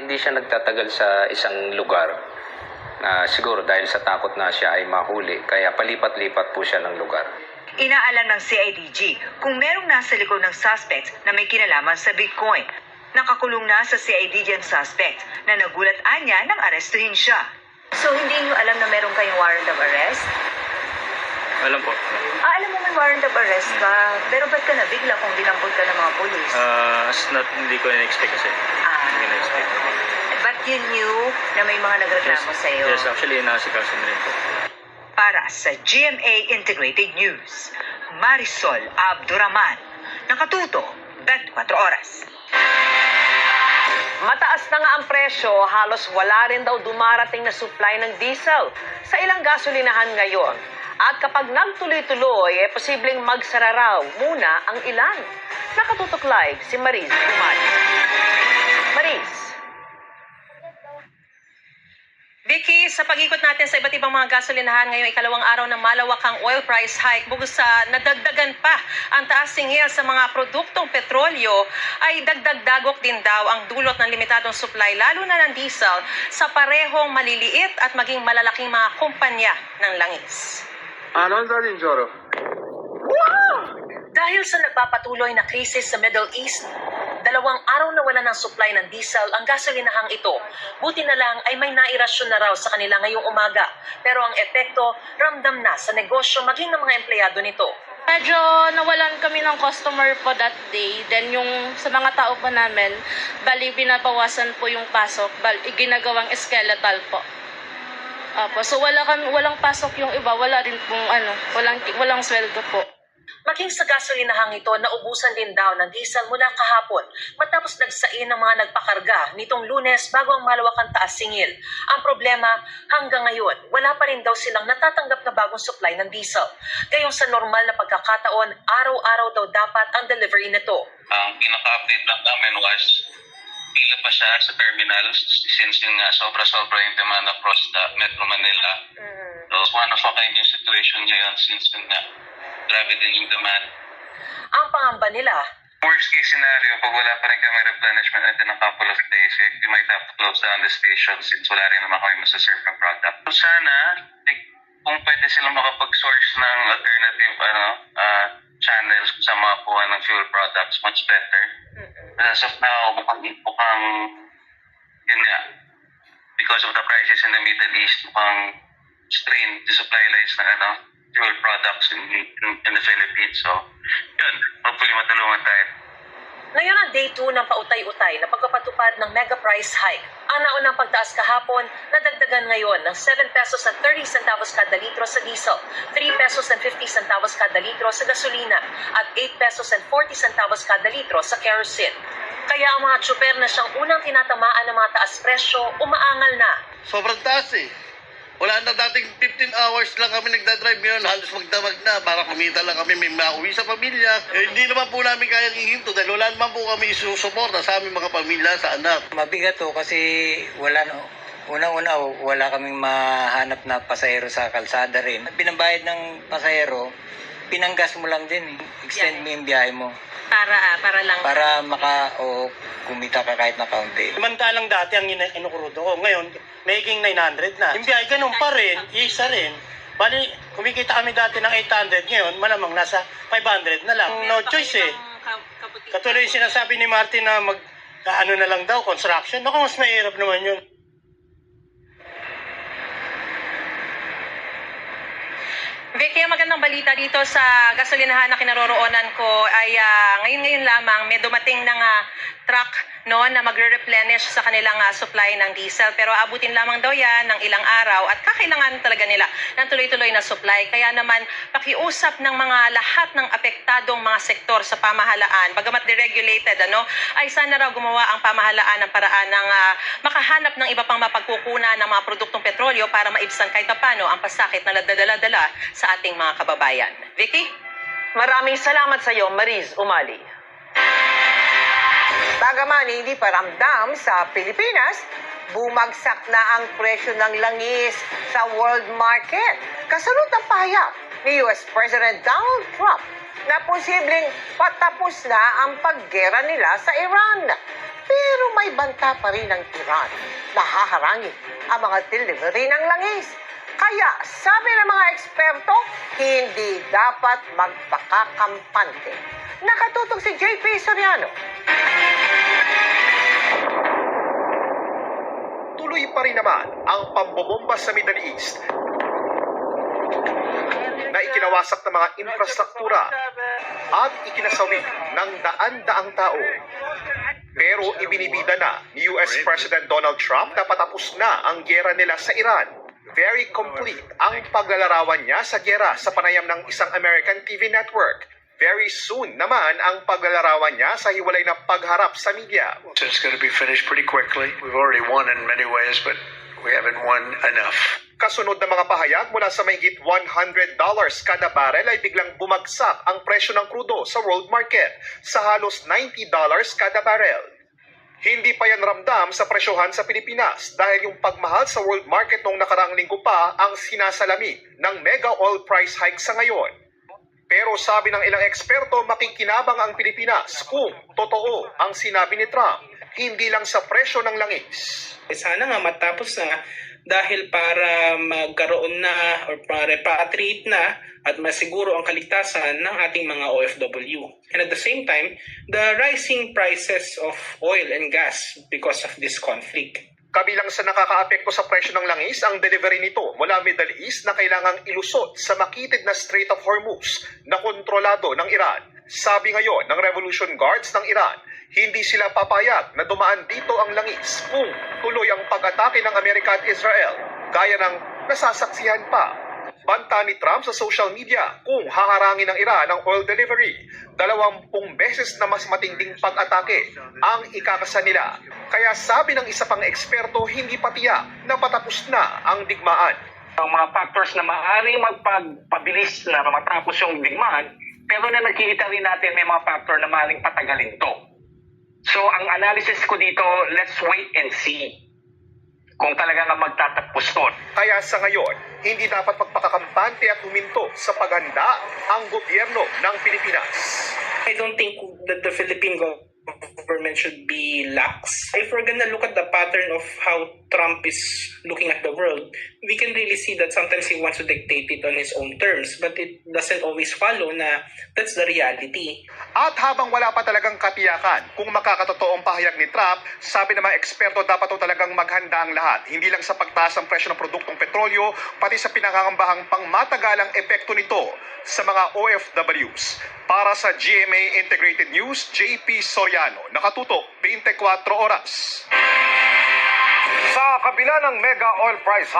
Hindi siya nagtatagal sa isang lugar. Siguro dahil sa takot na siya ay mahuli, kaya palipat-lipat po siya ng lugar. Inaalam ng CIDG kung merong nasa likod ng suspect na may kinalaman sa Bitcoin. Nakakulong na sa CIDG ang suspect na nagulat anya nang arestuhin siya. So hindi niyo alam na meron kayong warrant of arrest? Alam po. Alam mo may warrant of arrest ka, pero ba't ka nabigla kung dinampot ka ng mga polis? Hindi ko na-expect kasi. Hindi na-expect. But you knew na may mga nagreklamo sa'yo. Yes, actually, nasikaso na rin po. Para sa GMA Integrated News, Marisol Abduraman, nakatuto 24 oras. Mataas na nga ang presyo, halos wala rin daw dumarating na supply ng diesel sa ilang gasolinahan ngayon. At kapag nagtuloy-tuloy, posibleng magsara raw muna ang ilan. Nakatutok live si Mariz Umali. Mariz. Vicky, sa pag-ikot natin sa iba't ibang mga gasolinahan ngayong ikalawang araw ng malawakang oil price hike, bugos sa nadagdagan pa ang taas singil sa mga produktong petrolyo, ay dagdag-dagok din daw ang dulot ng limitadong supply, lalo na ng diesel, sa parehong maliliit at maging malalaking mga kumpanya ng langis. Ano din, Joro? Dahil sa nagpapatuloy na krisis sa Middle East, 2 araw na wala ng supply ng diesel ang gasolinahang ito. Buti na lang ay may nairasyon na raw sa kanila ngayong umaga. Pero ang epekto, ramdam na sa negosyo maging ng mga empleyado nito. Medyo nawalan kami ng customer po that day. Then yung sa mga tao po namin, bali binabawasan po yung pasok. Ginagawang skeletal po. So walang pasok yung iba, wala rin pong walang sweldo po. Maging sa gasolinahang ito, naubusan din daw ng diesel mula kahapon matapos nagsain ng mga nagpakarga nitong Lunes bago ang malawakang taas singil. Ang problema, hanggang ngayon, wala pa rin daw silang natatanggap na bagong supply ng diesel. Gayong sa normal na pagkakataon, araw-araw daw dapat ang delivery nito. Ang pinaka-update lang namin was pila pa siya sa terminals since yun nga sobra-sobra yung demand across the Metro Manila. So one of a kind yung situation ngayon since yun nga grabe din yung demand. Ang pangamba nila, Worst case scenario, pag wala pa rin kami replenishment within a couple of days, we might have to close down the station since wala rin naman kami masaserve ng product. So sana, kung pwede silang makapag-source ng alternative channels sa mga kuha ng fuel products, much better. But as of now, mukhang yun nga, because of the crisis in the Middle East, mukhang strained the supply lines ng fuel products in the Philippines. So, yun, hopefully matulungan tayo. ngayon ang day 2 ng pautay-utay na pagpapatupad ng mega price hike. Ang naunang pagtaas kahapon, nadagdagan ngayon ng 7 pesos at 30 centavos kada litro sa diesel, 3 pesos and 50 centavos kada litro sa gasolina, at 8 pesos and 40 centavos kada litro sa kerosene. Kaya ang mga tsuper na siyang unang tinatamaan ng mga taas presyo, umaangal na. Sobrang taas eh. Wala na dating 15 hours lang kami nagdadrive ngayon, halos magdamag na para kumita lang kami, may mauwi sa pamilya. Hindi naman po namin kayang ihinto dahil wala naman po kami isusuporta sa aming mga pamilya, sa anak. Mabigat to kasi unang-una wala kaming mahanap na pasahero sa kalsada rin. Pinambayad ng pasahero, pinanggas mo lang din, extend mo yung biyahe mo. Para kumita ka kahit na kaunti. Samantalang dati ang inukrudo ko. Ngayon, making 900 na. Yung biyahe, ganun pa rin, isa rin. Bali, kumikita kami dati ng 800, ngayon malamang nasa 500 na lang. No choice eh. Katuloy yung sinasabi ni Martin na na lang daw, construction. Naku, mas mahirap naman yun. Vicky, ang magandang balita dito sa gasolinahan na kinaroroonan ko ay ngayon lamang may dumating ng truck na magre-replenish sa kanilang supply ng diesel. Pero abutin lamang daw yan ng ilang araw at kakailangan talaga nila ng tuloy-tuloy na supply. Kaya naman pakiusap ng mga lahat ng apektadong mga sektor sa pamahalaan, bagamat deregulated, ay sana raw gumawa ang pamahalaan ng paraan ng makahanap ng iba pang mapagkukunan ng mga produktong petrolyo para maibsan kahit paano ang pasakit na nadadala-dala sa ating mga kababayan. Vicky? Maraming salamat sa iyo, Mariz Umali. Bagaman hindi pa ramdam sa Pilipinas, bumagsak na ang presyo ng langis sa world market. Kasunod ng pahayag ni US President Donald Trump na posibleng patapos na ang paggera nila sa Iran. Pero may banta pa rin ang Iran na haharangin ang mga delivery ng langis. Kaya sabi ng mga eksperto, hindi dapat magpakakampante. Nakatutok si JP Soriano. Tuloy pa rin naman ang pambobomba sa Middle East na ikinawasak ng mga infrastruktura at ikinasawi ng daan-daang tao. Pero ibinibida na ni US President Donald Trump na patapos na ang gyera nila sa Iran. Very complete ang paglalarawan niya sa gyera sa panayam ng isang American TV network. Very soon naman ang paglalarawan niya sa hiwalay na pagharap sa media. So it's going to be finished pretty quickly. We've already won in many ways, but we haven't won enough. Kasunod na mga pahayag mula sa mahigit $100 kada barrel ay biglang bumagsak ang presyo ng krudo sa world market sa halos $90 kada barrel. Hindi pa yan ramdam sa presyohan sa Pilipinas dahil yung pagmahal sa world market noong nakaraang linggo pa ang sinasalamin ng mega oil price hike sa ngayon. Pero sabi ng ilang eksperto, makikinabang ang Pilipinas kung totoo ang sinabi ni Trump, hindi lang sa presyo ng langis. Sana nga matapos na dahil para magkaroon na or para repatriate na at masiguro ang kaligtasan ng ating mga OFW. And at the same time, the rising prices of oil and gas because of this conflict. Kabilang sa nakakaapekto sa presyo ng langis ang delivery nito mula Middle East na kailangang ilusot sa makitid na Strait of Hormuz na kontrolado ng Iran. Sabi ngayon ng Revolution Guards ng Iran, hindi sila papayag na dumaan dito ang langis kung tuloy ang pag-atake ng Amerika at Israel, gaya ng nasasaksihan pa. Banta ni Trump sa social media kung haharangin ng Iran ang oil delivery. 20 beses na mas matinding pag-atake ang ikakasa nila. Kaya sabi ng isa pang eksperto, hindi pa tiyak na patapos na ang digmaan. Ang mga factors na maaaring magpabilis na matapos yung digmaan, pero na nakikita rin natin may mga factor na maaaring patagalin to. So ang analysis ko dito, let's wait and see kung talaga nga magtatapos to. Kaya sa ngayon, hindi dapat magpakakampante at huminto sa paghanda ang gobyerno ng Pilipinas. I don't think that the Philippine government should be lax. If we're gonna look at the pattern of how Trump is looking at the world, we can really see that sometimes he wants to dictate it on his own terms, but it doesn't always follow na that's the reality. At habang wala pa talagang katiyakan kung makakatotoong pahayag ni Trump, sabi ng mga eksperto dapat to talagang maghanda ang lahat. Hindi lang sa pagtaas ng presyo ng produktong petrolyo, pati sa pinangangambahang pangmatagalang epekto nito sa mga OFWs. Para sa GMA Integrated News, JP Soriano, nakatutok 24 oras. Sa kabila ng mega oil price